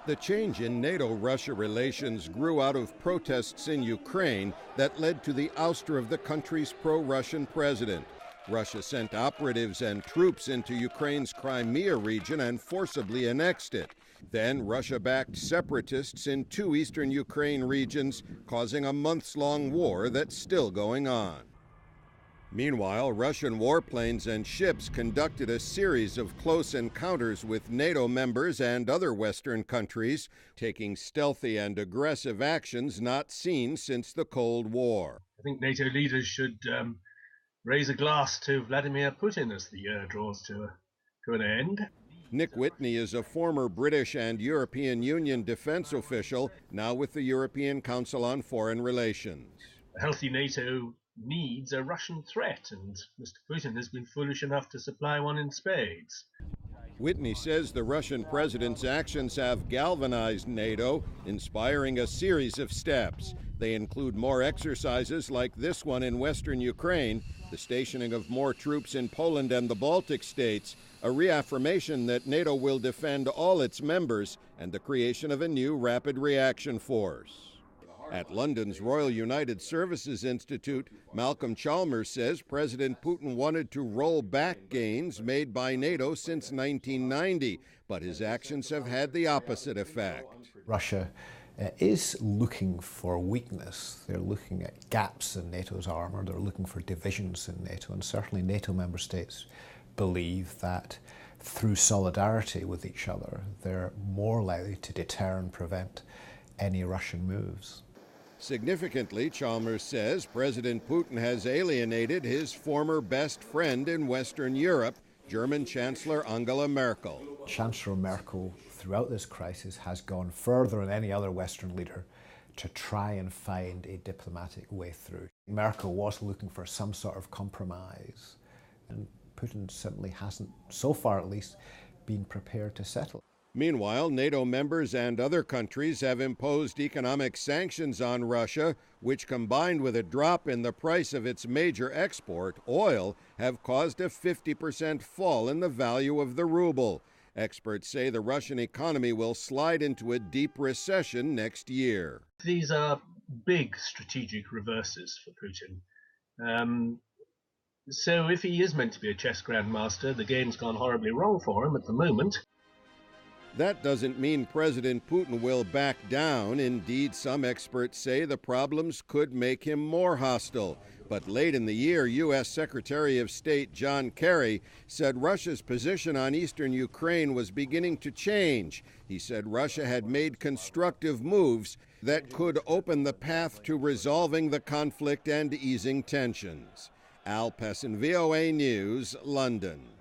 The change in NATO-Russia relations grew out of protests in Ukraine that led to the ouster of the country's pro-Russian president. Russia sent operatives and troops into Ukraine's Crimea region and forcibly annexed it. Then Russia backed separatists in two eastern Ukraine regions, causing a months-long war that's still going on. Meanwhile, Russian warplanes and ships conducted a series of close encounters with NATO members and other Western countries, taking stealthy and aggressive actions not seen since the Cold War. I think NATO leaders should raise a glass to Vladimir Putin as the year draws to an end. Nick Whitney is a former British and European Union defense official, now with the European Council on Foreign Relations. A healthy NATO needs a Russian threat, and Mr. Putin has been foolish enough to supply one in spades. Whitney says the Russian president's actions have galvanized NATO, inspiring a series of steps. They include more exercises like this one in western Ukraine, the stationing of more troops in Poland and the Baltic states, a reaffirmation that NATO will defend all its members, and the creation of a new rapid reaction force. At London's Royal United Services Institute, Malcolm Chalmers says President Putin wanted to roll back gains made by NATO since 1990, but his actions have had the opposite effect. Russia is looking for weakness. They're looking at gaps in NATO's armour, they're looking for divisions in NATO, and certainly NATO member states believe that through solidarity with each other, they're more likely to deter and prevent any Russian moves. Significantly, Chalmers says President Putin has alienated his former best friend in Western Europe, German Chancellor Angela Merkel. Chancellor Merkel, throughout this crisis, has gone further than any other Western leader to try and find a diplomatic way through. Merkel was looking for some sort of compromise, and Putin simply hasn't, so far at least, been prepared to settle. Meanwhile, NATO members and other countries have imposed economic sanctions on Russia, which combined with a drop in the price of its major export, oil, have caused a 50% fall in the value of the ruble. Experts say the Russian economy will slide into a deep recession next year. These are big strategic reverses for Putin. So if he is meant to be a chess grandmaster, the game's gone horribly wrong for him at the moment. That doesn't mean President Putin will back down. Indeed, some experts say the problems could make him more hostile. But late in the year, U.S. Secretary of State John Kerry said Russia's position on eastern Ukraine was beginning to change. He said Russia had made constructive moves that could open the path to resolving the conflict and easing tensions. Pessin, VOA News, London.